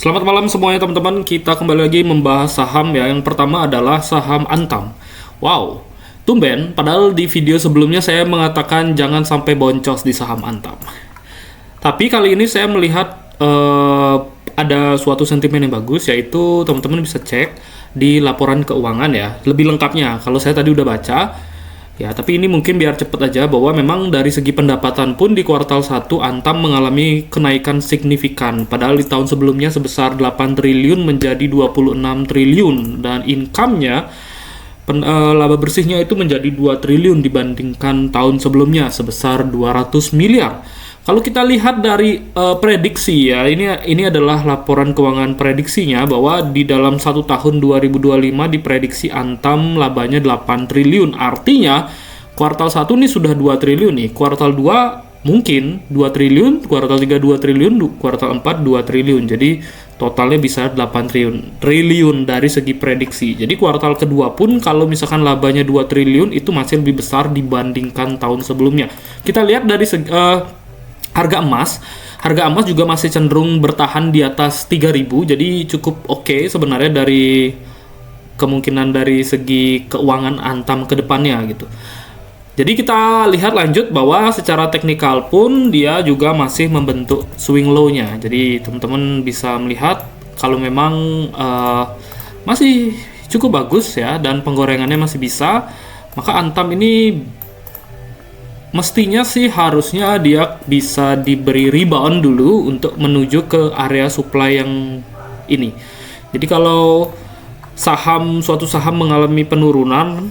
Selamat malam semuanya teman-teman. Kita kembali lagi membahas saham ya. Yang pertama adalah saham Antam. Wow, tumben. Padahal di video sebelumnya saya mengatakan jangan sampai boncos di saham Antam. Tapi kali ini saya melihat ada suatu sentimen yang bagus, yaitu teman-teman bisa cek di laporan keuangan ya. Lebih lengkapnya. Kalau saya tadi udah baca. Ya, tapi ini mungkin biar cepet aja bahwa memang dari segi pendapatan pun di kuartal 1 Antam mengalami kenaikan signifikan. Padahal di tahun sebelumnya sebesar 8 triliun menjadi 26 triliun dan income-nya laba bersihnya itu menjadi 2 triliun dibandingkan tahun sebelumnya sebesar 200 miliar. Kalau kita lihat dari prediksi ya, ini adalah laporan keuangan prediksinya bahwa di dalam 1 tahun 2025 diprediksi Antam labanya 8 triliun. Artinya kuartal 1 ini sudah 2 triliun nih. Kuartal 2 mungkin 2 triliun, kuartal 3 2 triliun, kuartal 4 2 triliun. Jadi totalnya bisa 8 triliun dari segi prediksi. Jadi kuartal kedua pun kalau misalkan labanya 2 triliun itu masih lebih besar dibandingkan tahun sebelumnya. Kita lihat dari harga emas juga masih cenderung bertahan di atas 3.000, jadi cukup oke sebenarnya dari kemungkinan dari segi keuangan Antam ke depannya gitu. Jadi kita lihat lanjut bahwa secara teknikal pun dia juga masih membentuk swing low-nya. Jadi teman-teman bisa melihat kalau memang masih cukup bagus ya dan penggorengannya masih bisa, maka Antam ini mestinya sih harusnya dia bisa diberi rebound dulu untuk menuju ke area supply yang ini. Jadi kalau suatu saham mengalami penurunan,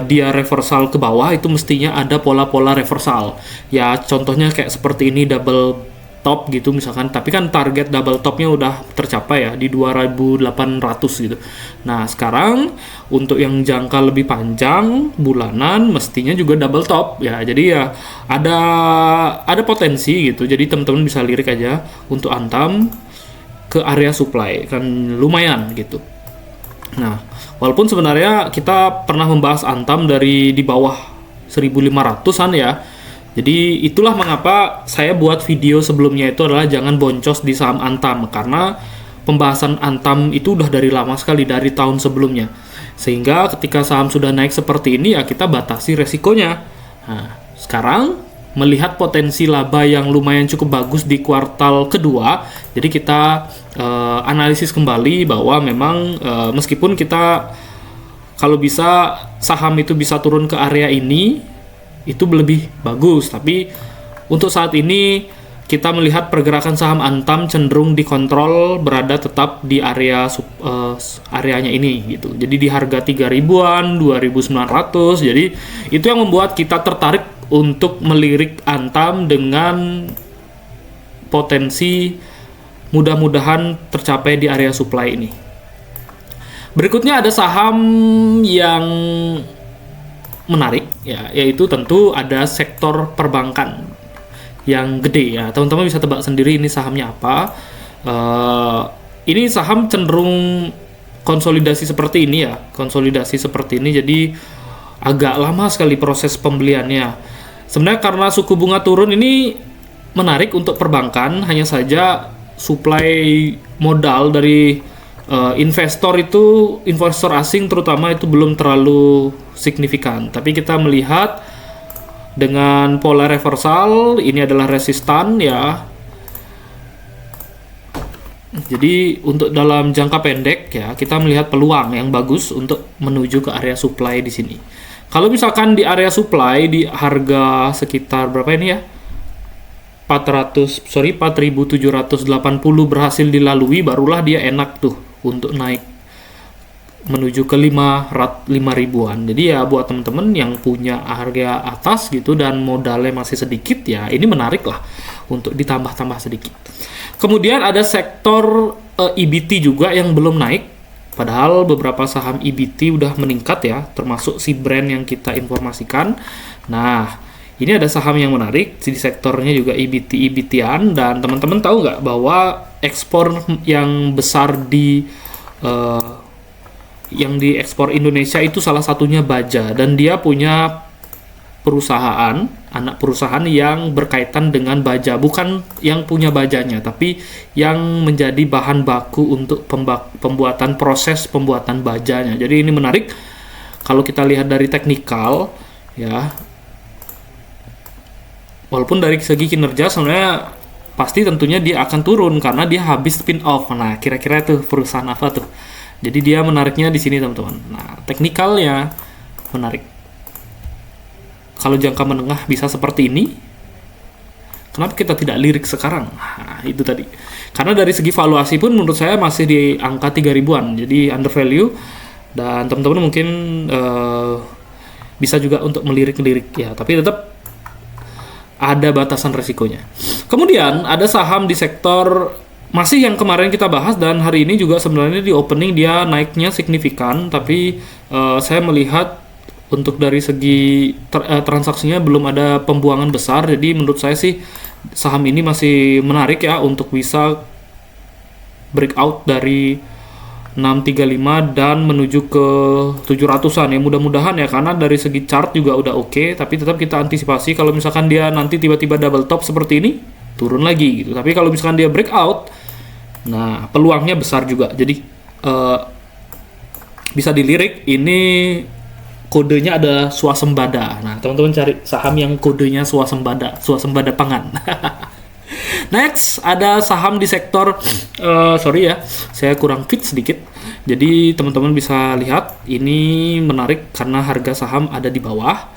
dia reversal ke bawah, itu mestinya ada pola-pola reversal. Ya contohnya kayak seperti ini double top gitu misalkan, tapi kan target double topnya udah tercapai ya di 2.800 gitu. Nah sekarang untuk yang jangka lebih panjang bulanan mestinya juga double top ya, jadi ya ada potensi gitu. Jadi teman-teman bisa lirik aja untuk Antam ke area supply kan lumayan gitu. Nah walaupun sebenarnya kita pernah membahas Antam dari di bawah 1.500-an ya. Jadi itulah mengapa saya buat video sebelumnya itu adalah jangan boncos di saham Antam, karena pembahasan Antam itu udah dari lama sekali, dari tahun sebelumnya. Sehingga ketika saham sudah naik seperti ini ya kita batasi resikonya. Nah, sekarang melihat potensi laba yang lumayan cukup bagus di kuartal kedua, jadi kita analisis kembali bahwa memang meskipun kita kalau bisa saham itu bisa turun ke area ini itu lebih bagus, tapi untuk saat ini kita melihat pergerakan saham Antam cenderung dikontrol berada tetap di areanya ini gitu. Jadi di harga 3.000-an, 2.900. Jadi itu yang membuat kita tertarik untuk melirik Antam dengan potensi mudah-mudahan tercapai di area supply ini. Berikutnya ada saham yang menarik ya, yaitu tentu ada sektor perbankan yang gede ya. Teman-teman bisa tebak sendiri ini sahamnya apa. Ini saham cenderung konsolidasi seperti ini ya, jadi agak lama sekali proses pembeliannya. Sebenarnya karena suku bunga turun ini menarik untuk perbankan, hanya saja supply modal dari investor asing terutama itu belum terlalu signifikan. Tapi kita melihat dengan pola reversal ini adalah resistan ya. Jadi untuk dalam jangka pendek ya kita melihat peluang yang bagus untuk menuju ke area supply di sini. Kalau misalkan di area supply di harga sekitar berapa ini ya? 4.780 berhasil dilalui, barulah dia enak tuh untuk naik menuju ke 5.000-an. Jadi ya buat teman-teman yang punya harga atas gitu dan modalnya masih sedikit ya, ini menarik lah untuk ditambah-tambah sedikit. Kemudian ada sektor EBT juga yang belum naik, padahal beberapa saham EBT udah meningkat ya, termasuk si brand yang kita informasikan. Nah ini ada saham yang menarik di sektornya juga EBT-an, dan teman-teman tahu nggak bahwa ekspor yang besar yang diekspor Indonesia itu salah satunya baja, dan dia punya perusahaan anak perusahaan yang berkaitan dengan baja, bukan yang punya bajanya, tapi yang menjadi bahan baku untuk pembuatan proses pembuatan bajanya. Jadi ini menarik kalau kita lihat dari teknikal ya. Walaupun dari segi kinerja sebenarnya pasti tentunya dia akan turun karena dia habis spin off. Nah, kira-kira tuh perusahaan apa tuh? Jadi dia menariknya di sini, teman-teman. Nah, teknikalnya menarik. Kalau jangka menengah bisa seperti ini, kenapa kita tidak lirik sekarang? Nah, itu tadi. Karena dari segi valuasi pun menurut saya masih di angka 3.000-an. Jadi under value, dan teman-teman mungkin bisa juga untuk melirik-lirik ya, tapi tetap ada batasan resikonya. Kemudian ada saham di sektor masih yang kemarin kita bahas, dan hari ini juga sebenarnya di opening dia naiknya signifikan, tapi saya melihat untuk dari segi transaksinya belum ada pembuangan besar. Jadi menurut saya sih saham ini masih menarik ya untuk bisa breakout dari 635 dan menuju ke 700-an ya, mudah-mudahan ya, karena dari segi chart juga udah oke, tapi tetap kita antisipasi kalau misalkan dia nanti tiba-tiba double top seperti ini, turun lagi gitu. Tapi kalau misalkan dia breakout, nah peluangnya besar juga. Jadi bisa dilirik, ini kodenya adalah swasembada. Nah, teman-teman cari saham yang kodenya swasembada pangan. Next, ada saham di sektor sorry ya, saya kurang fit sedikit. Jadi teman-teman bisa lihat ini menarik karena harga saham ada di bawah.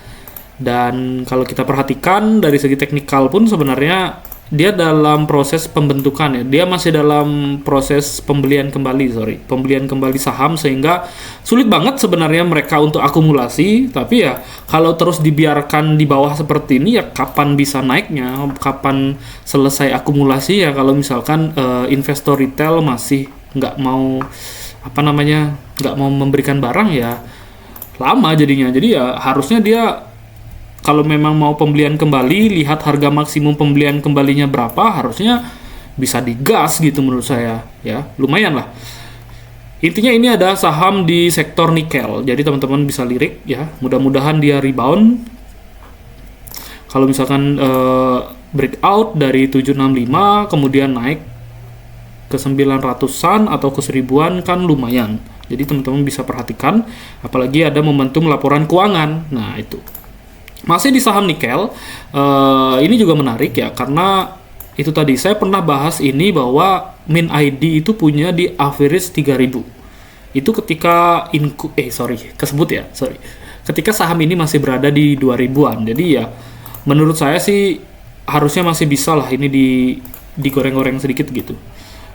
Dan kalau kita perhatikan dari segi teknikal pun sebenarnya dia dalam proses pembentukan ya. Dia masih dalam proses pembelian kembali saham, sehingga sulit banget sebenarnya mereka untuk akumulasi. Tapi ya kalau terus dibiarkan di bawah seperti ini ya, kapan bisa naiknya, kapan selesai akumulasi ya, kalau misalkan investor retail masih nggak mau memberikan barang ya lama jadinya. Jadi ya harusnya dia kalau memang mau pembelian kembali, lihat harga maksimum pembelian kembalinya berapa, harusnya bisa digas gitu menurut saya ya, lumayan lah. Intinya ini ada saham di sektor nikel, jadi teman-teman bisa lirik ya, mudah-mudahan dia rebound. Kalau misalkan breakout dari 765 kemudian naik ke 900-an atau ke 1000-an kan lumayan. Jadi teman-teman bisa perhatikan, apalagi ada momentum laporan keuangan. Nah itu masih di saham nikel, ini juga menarik ya, karena itu tadi saya pernah bahas ini bahwa Min ID itu punya di average 3000. Itu ketika ketika saham ini masih berada di 2000-an. Jadi ya menurut saya sih harusnya masih bisa lah ini digoreng-goreng sedikit gitu.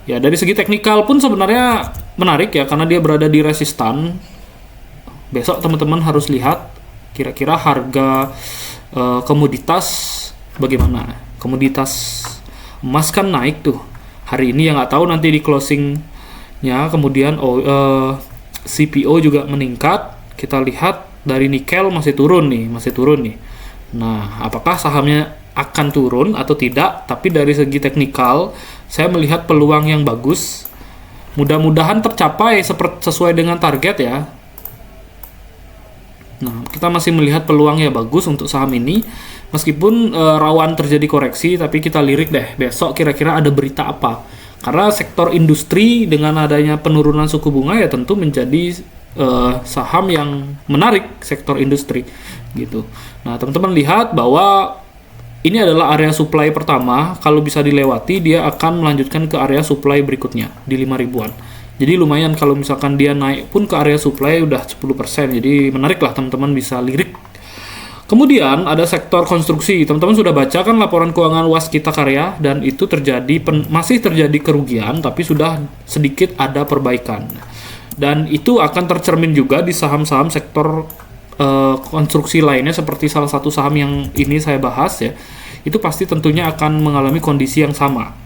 Ya dari segi teknikal pun sebenarnya menarik ya, karena dia berada di resistan. Besok teman-teman harus lihat kira-kira harga komoditas bagaimana. Komoditas emas kan naik tuh hari ini ya, nggak tahu nanti di closingnya. Kemudian CPO juga meningkat. Kita lihat dari nikel masih turun nih. Nah, apakah sahamnya akan turun atau tidak? Tapi dari segi teknikal saya melihat peluang yang bagus. Mudah-mudahan tercapai sesuai dengan target ya. Nah, kita masih melihat peluangnya bagus untuk saham ini, meskipun rawan terjadi koreksi, tapi kita lirik deh besok kira-kira ada berita apa. Karena sektor industri dengan adanya penurunan suku bunga ya tentu menjadi saham yang menarik, sektor industri gitu. Nah, teman-teman lihat bahwa ini adalah area supply pertama, kalau bisa dilewati dia akan melanjutkan ke area supply berikutnya di 5.000-an. Jadi lumayan kalau misalkan dia naik pun ke area supply udah 10%. Jadi menarik lah, teman-teman bisa lirik. Kemudian ada sektor konstruksi. Teman-teman sudah baca kan laporan keuangan Waskita Karya, dan itu masih terjadi kerugian, tapi sudah sedikit ada perbaikan. Dan itu akan tercermin juga di saham-saham sektor konstruksi lainnya, seperti salah satu saham yang ini saya bahas ya. Itu pasti tentunya akan mengalami kondisi yang sama.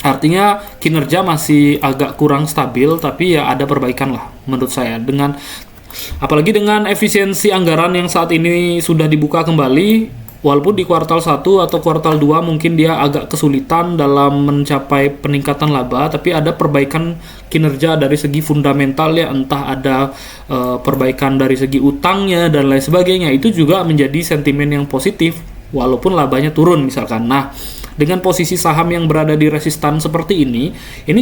Artinya kinerja masih agak kurang stabil, tapi ya ada perbaikan lah menurut saya. Apalagi dengan efisiensi anggaran yang saat ini sudah dibuka kembali, walaupun di kuartal 1 atau kuartal 2 mungkin dia agak kesulitan dalam mencapai peningkatan laba, tapi ada perbaikan kinerja dari segi fundamental ya, entah ada perbaikan dari segi utangnya dan lain sebagainya. Itu juga menjadi sentimen yang positif walaupun labanya turun misalkan. Nah, dengan posisi saham yang berada di resistan seperti ini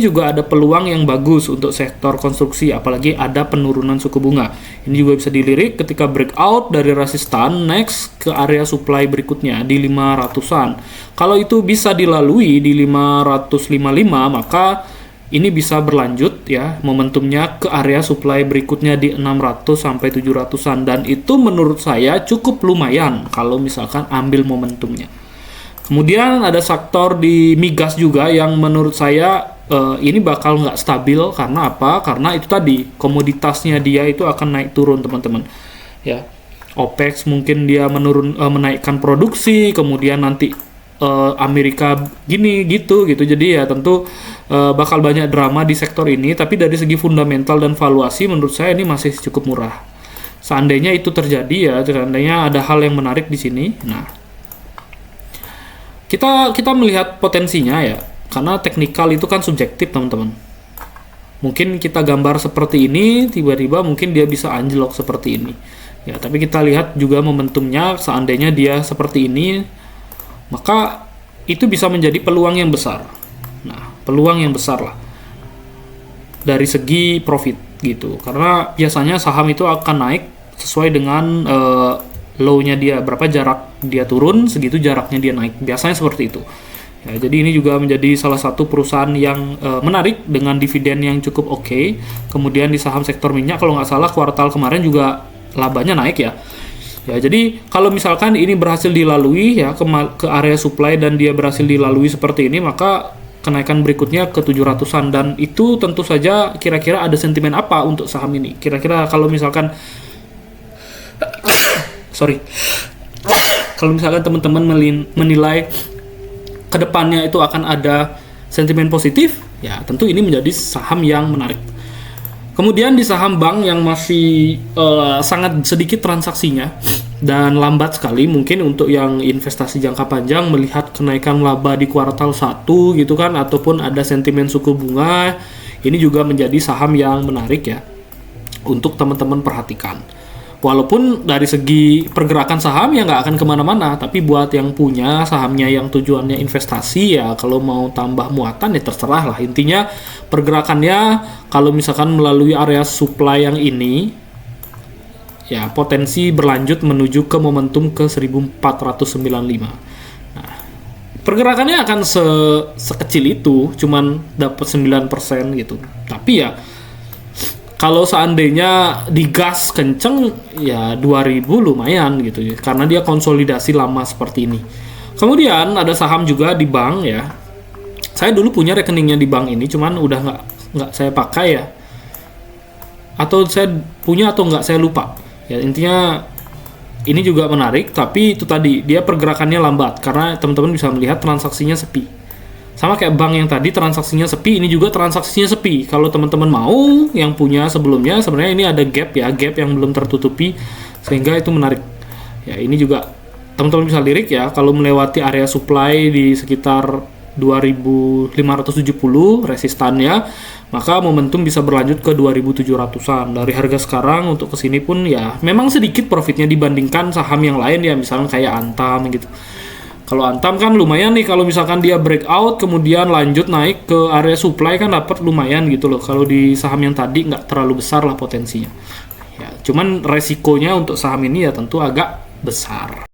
juga ada peluang yang bagus untuk sektor konstruksi, apalagi ada penurunan suku bunga. Ini juga bisa dilirik ketika breakout dari resistan, next ke area supply berikutnya di 500-an. Kalau itu bisa dilalui di 555, maka ini bisa berlanjut ya momentumnya ke area supply berikutnya di 600 sampai 700-an, dan itu menurut saya cukup lumayan kalau misalkan ambil momentumnya. Kemudian ada sektor di migas juga yang menurut saya ini bakal nggak stabil. Karena apa? Karena itu tadi komoditasnya dia itu akan naik turun teman-teman. Ya, OPEC mungkin dia menaikkan produksi, kemudian nanti Amerika gini gitu. Jadi ya tentu bakal banyak drama di sektor ini. Tapi dari segi fundamental dan valuasi menurut saya ini masih cukup murah. Seandainya itu terjadi ya, seandainya ada hal yang menarik di sini. Nah, kita melihat potensinya ya, karena teknikal itu kan subjektif teman-teman. Mungkin kita gambar seperti ini, tiba-tiba mungkin dia bisa anjlok seperti ini ya, tapi kita lihat juga momentumnya. Seandainya dia seperti ini, maka itu bisa menjadi peluang yang besar. Nah, peluang yang besar lah dari segi profit gitu, karena biasanya saham itu akan naik sesuai dengan low-nya dia, berapa jarak dia turun, segitu jaraknya dia naik. Biasanya seperti itu. Ya, jadi ini juga menjadi salah satu perusahaan yang menarik dengan dividen yang cukup oke. Kemudian di saham sektor minyak, kalau nggak salah kuartal kemarin juga labanya naik ya. Ya, jadi kalau misalkan ini berhasil dilalui ya ke area supply dan dia berhasil dilalui seperti ini, maka kenaikan berikutnya ke 700-an, dan itu tentu saja kira-kira ada sentimen apa untuk saham ini. Kira-kira kalau misalkan kalau misalkan teman-teman menilai kedepannya itu akan ada sentimen positif, ya tentu ini menjadi saham yang menarik. Kemudian di saham bank yang masih sangat sedikit transaksinya dan lambat sekali, mungkin untuk yang investasi jangka panjang melihat kenaikan laba di kuartal 1 gitu kan, ataupun ada sentimen suku bunga, ini juga menjadi saham yang menarik ya untuk teman-teman perhatikan. Walaupun dari segi pergerakan saham ya nggak akan kemana-mana, tapi buat yang punya sahamnya yang tujuannya investasi ya, kalau mau tambah muatan ya terserah lah. Intinya pergerakannya kalau misalkan melalui area supply yang ini, ya potensi berlanjut menuju ke momentum ke 1495. Nah, pergerakannya akan sekecil itu, cuman dapat 9% gitu. Tapi ya kalau seandainya digas kenceng ya 2000 lumayan gitu ya, karena dia konsolidasi lama seperti ini. Kemudian ada saham juga di bank ya. Saya dulu punya rekeningnya di bank ini, cuman udah nggak saya pakai ya. Atau saya punya atau nggak saya lupa. Ya intinya ini juga menarik, tapi itu tadi dia pergerakannya lambat karena teman-teman bisa melihat transaksinya sepi. Sama kayak bank yang tadi transaksinya sepi, ini juga transaksinya sepi. Kalau teman-teman mau yang punya sebelumnya, sebenarnya ini ada gap yang belum tertutupi, sehingga itu menarik. Ya ini juga teman-teman bisa lirik ya, kalau melewati area supply di sekitar 2570 resistannya, maka momentum bisa berlanjut ke 2700-an. Dari harga sekarang untuk kesini pun ya memang sedikit profitnya dibandingkan saham yang lain ya, misalnya kayak Antam gitu. Kalau Antam kan lumayan nih, kalau misalkan dia breakout kemudian lanjut naik ke area supply kan dapat lumayan gitu loh. Kalau di saham yang tadi nggak terlalu besar lah potensinya. Ya, cuman resikonya untuk saham ini ya tentu agak besar.